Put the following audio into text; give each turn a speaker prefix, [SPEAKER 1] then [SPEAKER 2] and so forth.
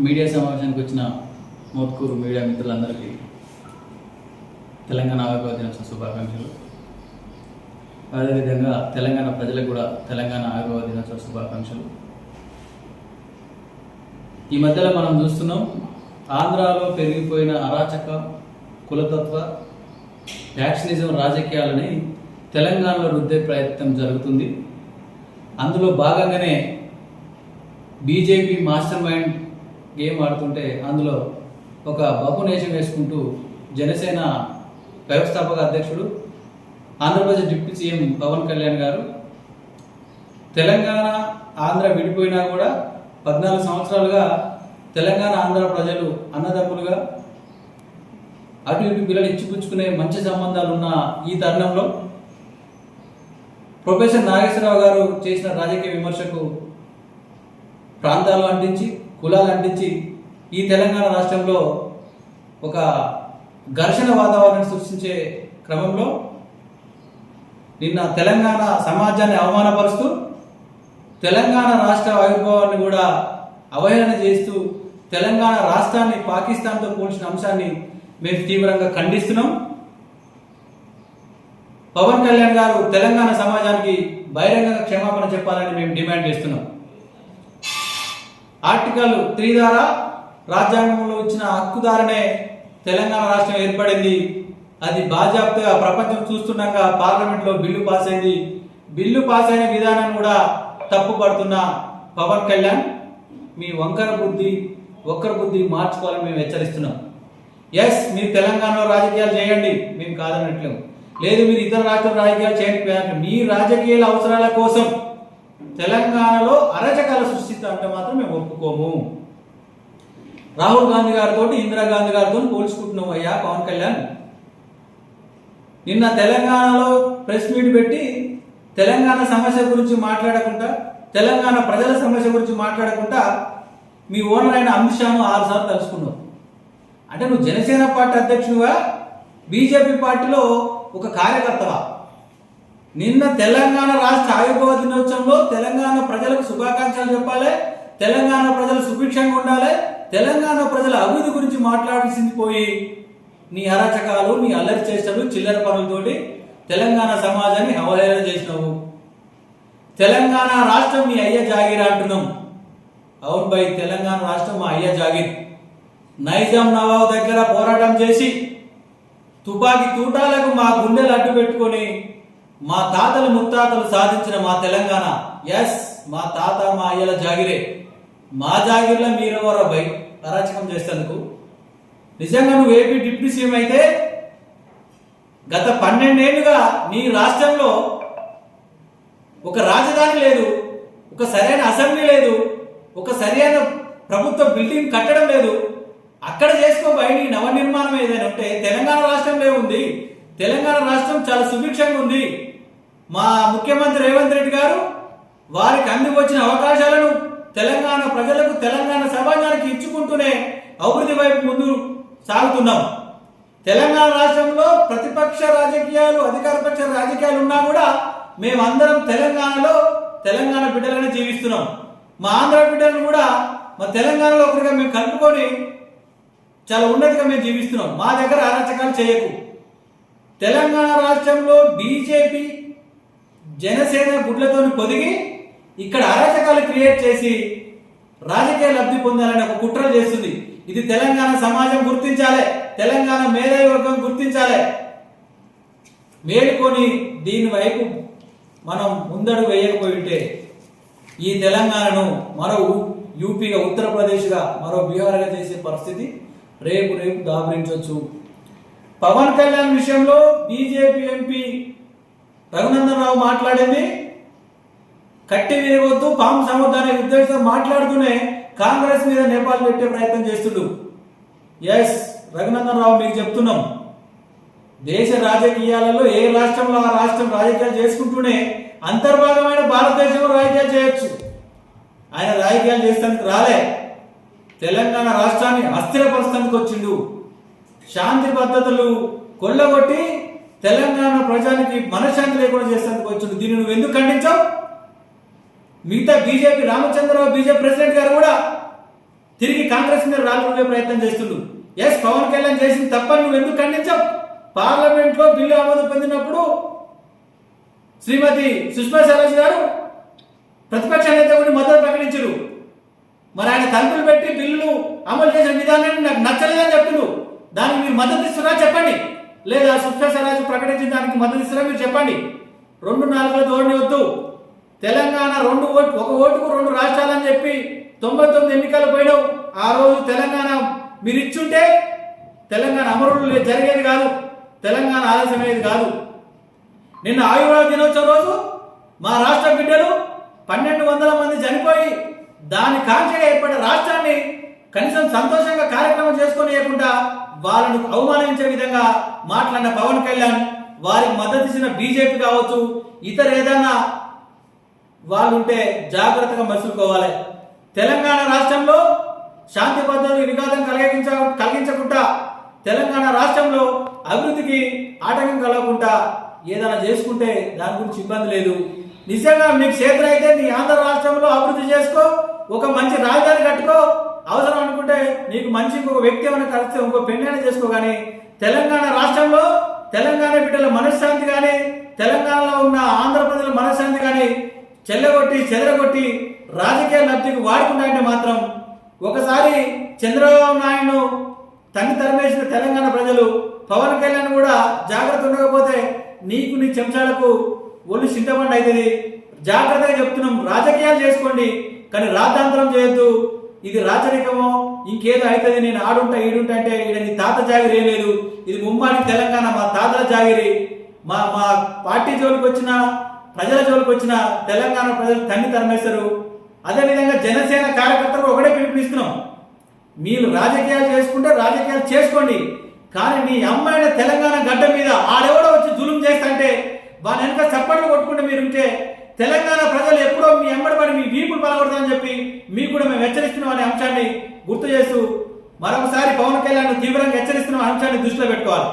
[SPEAKER 1] Media సమావేశానికి వచ్చిన Mothkur media మిత్రులందరికీ తెలంగాణ ఆవిర్భావ దినోత్సవ శుభాకాంక్షలు. అదేవిధంగా తెలంగాణ ప్రజలకు కూడా తెలంగాణ ఆవిర్భావ దినోత్సవ శుభాకాంక్షలు. ఈ మధ్యలో మనం చూస్తున్నాం, ఆంధ్రాలో పెరిగిపోయిన అరాచక కులతత్వ ఫ్యాక్షనిజం రాజకీయాలని తెలంగాణలో రుద్దే ప్రయత్నం జరుగుతుంది. అందులో భాగంగానే బీజేపీ మాస్టర్ మైండ్ గేమ్ ఆడుతుంటే అందులో ఒక బహునేషం వేసుకుంటూ జనసేన వ్యవస్థాపక అధ్యక్షుడు ఆంధ్రప్రదేశ్ డిప్యూటీ సీఎం పవన్ కళ్యాణ్ గారు తెలంగాణ ఆంధ్ర విడిపోయినా కూడా 14 సంవత్సరాలుగా తెలంగాణ ఆంధ్ర ప్రజలు అన్నదమ్ములుగా అటు ఇటు పిల్లలు ఇచ్చిపుచ్చుకునే మంచి సంబంధాలు ఉన్న ఈ తరుణంలో ప్రొఫెసర్ నాగేశ్వరరావు గారు చేసిన రాజకీయ విమర్శకు ప్రాంతాలు అంటించి కులాలు అంటించి ఈ తెలంగాణ రాష్ట్రంలో ఒక ఘర్షణ వాతావరణం సృష్టించే క్రమంలో నిన్న తెలంగాణ సమాజాన్ని అవమానపరుస్తూ తెలంగాణ రాష్ట్ర ఆవిర్భావాన్ని కూడా అవహేళన చేస్తూ తెలంగాణ రాష్ట్రాన్ని పాకిస్తాన్తో పోల్చిన అంశాన్ని మేము తీవ్రంగా ఖండిస్తున్నాం. పవన్ కళ్యాణ్ గారు తెలంగాణ సమాజానికి బహిరంగంగా క్షమాపణ చెప్పాలని మేము డిమాండ్ చేస్తున్నాం. ఆర్టికల్ 3 ద్వారా రాజ్యాంగంలో ఇచ్చిన హక్కు ద్వారానే తెలంగాణ రాష్ట్రం ఏర్పడింది. అది బాజాప్తగా ప్రపంచం చూస్తుండగా పార్లమెంట్లో బిల్లు పాస్ అయింది. బిల్లు పాస్ అయిన విధానాన్ని కూడా తప్పు పడుతున్న పవన్ కళ్యాణ్ మీ ఒక్కర బుద్ధి మార్చుకోవాలని మేము హెచ్చరిస్తున్నాం. ఎస్, మీరు తెలంగాణలో రాజకీయాలు చేయండి, మేము కాదనట్లేము. లేదు, మీరు ఇతర రాష్ట్రాల రాజకీయాలు చేయండి. మీ రాజకీయాల అవసరాల కోసం తెలంగాణలో అరాచకాలు సృష్టిస్తా అంటే మాత్రం మేము ఒప్పుకోము. రాహుల్ గాంధీ గారితో ఇందిరాగాంధీ గారితో పోల్చుకుంటున్నాం అయ్యా పవన్ కళ్యాణ్. నిన్న తెలంగాణలో ప్రెస్ మీట్ పెట్టి తెలంగాణ సమస్య గురించి మాట్లాడకుండా, తెలంగాణ ప్రజల సమస్య గురించి మాట్లాడకుండా మీ ఓనర్ అయిన అమిత్ షాను 6 సార్లు తలుచుకున్నావు. అంటే నువ్వు జనసేన పార్టీ అధ్యక్షుడుగా బీజేపీ పార్టీలో ఒక కార్యకర్తవా? నిన్న తెలంగాణ రాష్ట్ర ఆవిర్భావ దినోత్సవంలో తెలంగాణ ప్రజలకు శుభాకాంక్షలు చెప్పాలి, తెలంగాణ ప్రజలు సుభిక్షంగా ఉండాలి, తెలంగాణ ప్రజల అభివృద్ధి గురించి మాట్లాడాల్సింది పోయి నీ అరాచకాలు, నీ అల్లరి చేష్టలు, చిల్లర పనులతోటి తెలంగాణ సమాజాన్ని అవహేళన చేసినావు. తెలంగాణ రాష్ట్రం మీ అయ్య జాగీర్ అంటున్నాం. అవును బై, తెలంగాణ రాష్ట్రం మా అయ్య జాగీర్. నైజాం నవాబు దగ్గర పోరాటం చేసి తుపాకీ తూటాలకు మా గుండెలు అడ్డు పెట్టుకొని మా తాతలు ముత్తాతలు సాధించిన మా తెలంగాణ, ఎస్, మా తాత మా అయ్యల జాగిరే. మా జాగిర్లో మీరెవరో బై అరాచకం చేసేందుకు? నిజంగా నువ్వు ఏపీ డిప్యూటీ సీఎం అయితే గత 12 ఏళ్లుగా నీ రాష్ట్రంలో ఒక రాజధాని లేదు, ఒక సరైన అసెంబ్లీ లేదు, ఒక సరైన ప్రభుత్వ బిల్డింగ్ కట్టడం లేదు. అక్కడ చేసుకోబోయి నీ నవనిర్మాణం ఏదైనా ఉంటే తెలంగాణ రాష్ట్రంలో ఉంది. తెలంగాణ రాష్ట్రం చాలా సుభిక్షంగా ఉంది. మా ముఖ్యమంత్రి రేవంత్ రెడ్డి గారు వారికి అందివచ్చిన అవకాశాలను తెలంగాణ ప్రజలకు, తెలంగాణ సమాజానికి ఇచ్చుకుంటూనే అభివృద్ధి వైపు ముందు సాగుతున్నాం. తెలంగాణ రాష్ట్రంలో ప్రతిపక్ష రాజకీయాలు, అధికార పక్ష రాజకీయాలు ఉన్నా కూడా మేమందరం తెలంగాణలో తెలంగాణ బిడ్డలను జీవిస్తున్నాం. మా ఆంధ్ర బిడ్డలను కూడా మా తెలంగాణలో ఒకరిగా మేము కలుపుకొని చాలా ఉన్నతిగా మేము జీవిస్తున్నాం. మా దగ్గర అరాచకాలు చేయకు. తెలంగాణ రాష్ట్రంలో బీజేపీ జనసేన గుడ్లతో పొదిగి ఇక్కడ అరాచకాలు క్రియేట్ చేసి రాజకీయ లబ్ధి పొందాలని ఒక కుట్ర చేస్తుంది. ఇది తెలంగాణ సమాజం గుర్తించాలి, తెలంగాణ మేధావి వర్గం గుర్తించాలి. మేలుకొని దీని వైపు మనం ముందడుగు వేయకపోయి ఉంటే ఈ తెలంగాణను మరో యూపీగా, ఉత్తరప్రదేశ్గా, మరో బీహార్గా చేసే పరిస్థితి రేపు దాపురించవచ్చు. పవన్ కళ్యాణ్ విషయంలో బీజేపీ ఎంపీ రఘునందన్ రావు మాట్లాడింది కట్టి విరగొద్దు, పాము సముద్రాన్ని ఉద్దేశంతో మాట్లాడుతూనే కాంగ్రెస్ మీద నేపాల్ పెట్టే ప్రయత్నం చేస్తుండు. ఎస్, రఘునందన్ రావు మీకు చెప్తున్నాం, దేశ రాజకీయాలలో ఏ రాష్ట్రంలో ఆ రాష్ట్రం రాజకీయాలు చేసుకుంటూనే అంతర్భాగమైన భారతదేశంలో రాజకీయాలు చేయొచ్చు. ఆయన రాజకీయాలు చేసేందుకు రాలే, తెలంగాణ రాష్ట్రాన్ని అస్థిరపరచడానికి వచ్చిండు. శాంతి పద్ధతులు కొల్లగొట్టి తెలంగాణ ప్రజానికి మనశ్శాంతి లేకుండా చేసేందుకు వచ్చిండు. దీన్ని నువ్వు ఎందుకు ఖండించావు? మిగతా బీజేపీ రామచంద్రరావు బీజేపీ ప్రెసిడెంట్ గారు కూడా తిరిగి కాంగ్రెస్ మీద రాళ్ళే ప్రయత్నం చేస్తుండు. ఎస్, పవన్ కళ్యాణ్ చేసిన తప్పని నువ్వు ఎందుకు ఖండించావు? పార్లమెంట్ లో బిల్లు ఆమోదం పొందినప్పుడు శ్రీమతి సుష్మా స్వరాజ్ గారు ప్రతిపక్ష నేత కూడా మద్దతు ప్రకటించారు. మరి ఆయన తలుపులు పెట్టి బిల్లులు అమలు చేసిన విధానాన్ని నాకు నచ్చలేదని చెప్తున్నారు. దానికి మీరు మద్దతు ఇస్తున్నారా చెప్పండి, లేదా సుష్మా స్వరాజ్ ప్రకటించిన దానికి మద్దతు ఇస్తున్నారా మీరు చెప్పండి. 2-4 ధోరణి వద్దు. తెలంగాణ ఒక ఓటుకు 2 రాష్ట్రాలని చెప్పి 99 ఎన్నికలు పోయినావు. ఆ రోజు తెలంగాణ మీరు ఇచ్చుంటే తెలంగాణ అమరులు జరిగేది కాదు, తెలంగాణ ఆలస్యమయ్యేది కాదు. నిన్న ఆయుర్వేద దినోత్సవం రోజు మా రాష్ట్ర బిడ్డలు 1200 మంది చనిపోయి దాని కాంక్షగా ఏర్పడిన రాష్ట్రాన్ని కనీసం సంతోషంగా కార్యక్రమం చేసుకోలేకుండా వాళ్ళను అవమానించే విధంగా మాట్లాడిన పవన్ కళ్యాణ్, వారికి మద్దతు ఇచ్చిన బీజేపీ కావచ్చు, ఇతర ఏదైనా వాళ్ళు ఉంటే జాగ్రత్తగా మసులుకోవాలి. తెలంగాణ రాష్ట్రంలో శాంతి భద్రతలకు విఘాతం కలిగించకుండా, తెలంగాణ రాష్ట్రంలో అభివృద్ధికి ఆటంకం కలగకుండా ఏదైనా చేసుకుంటే దాని గురించి ఇబ్బంది లేదు. నిజంగా మీకు చేతులు అయితే నీ ఆంధ్ర రాష్ట్రంలో అభివృద్ధి చేసుకో, ఒక మంచి రాజధాని కట్టుకో, అవసరం అనుకుంటే నీకు మంచి ఇంకొక వ్యక్తి ఏమైనా కలిస్తే ఇంకో పెళ్ళైనా చేసుకో. కానీ తెలంగాణ రాష్ట్రంలో తెలంగాణ బిడ్డల మనశ్శాంతి కానీ, తెలంగాణలో ఉన్న ఆంధ్ర ప్రజల మనశ్శాంతి కానీ చెదరగొట్టి రాజకీయ లబ్ధికి వాడుకుంటాయంటే మాత్రం ఒకసారి చంద్రబాబు నాయుడు తరిమేసిన తెలంగాణ ప్రజలు, పవన్ కళ్యాణ్ కూడా జాగ్రత్త ఉండకపోతే నీకు నీ చెంచాలకు ఒళ్ళు చింతపండు అవుతుంది. జాగ్రత్తగా చెప్తున్నాం, రాజకీయాలు చేసుకోండి కానీ రాద్ధాంతరం చేయొద్దు. ఇది రాచరికమో ఇంకేదో అవుతుంది, నేను ఆడుంటా ఈడుంటా అంటే ఈడ నీ తాత జాగిరి ఏం లేదు. ఇది ముమ్మాడి తెలంగాణ, మా తాతల జాగిరి. మా పార్టీ జోలికి వచ్చిన, ప్రజల జోలికి వచ్చిన తెలంగాణ ప్రజలు తరిమేస్తారు. అదేవిధంగా జనసేన కార్యకర్తలు ఒకటే పిలుపునిస్తున్నాం, మీరు రాజకీయాలు చేసుకుంటే రాజకీయాలు చేసుకోండి, కానీ నీ అమ్మాయిన తెలంగాణ గడ్డ మీద ఆడెవడో వచ్చి జులుం చేస్తంటే వాని వెనక చప్పట్లు కొట్టుకుంటే మీరుంటే తెలంగాణ ప్రజలు ఎప్పుడో మీ ఎమ్మడిపడి మీ వీపులు పలగొడతామని చెప్పి మీకు కూడా మేము హెచ్చరిస్తున్నాం అనే అంశాన్ని గుర్తు చేస్తూ మరొకసారి పవన్ కళ్యాణ్ తీవ్రంగా హెచ్చరిస్తున్న అంశాన్ని దృష్టిలో పెట్టుకోవాలి.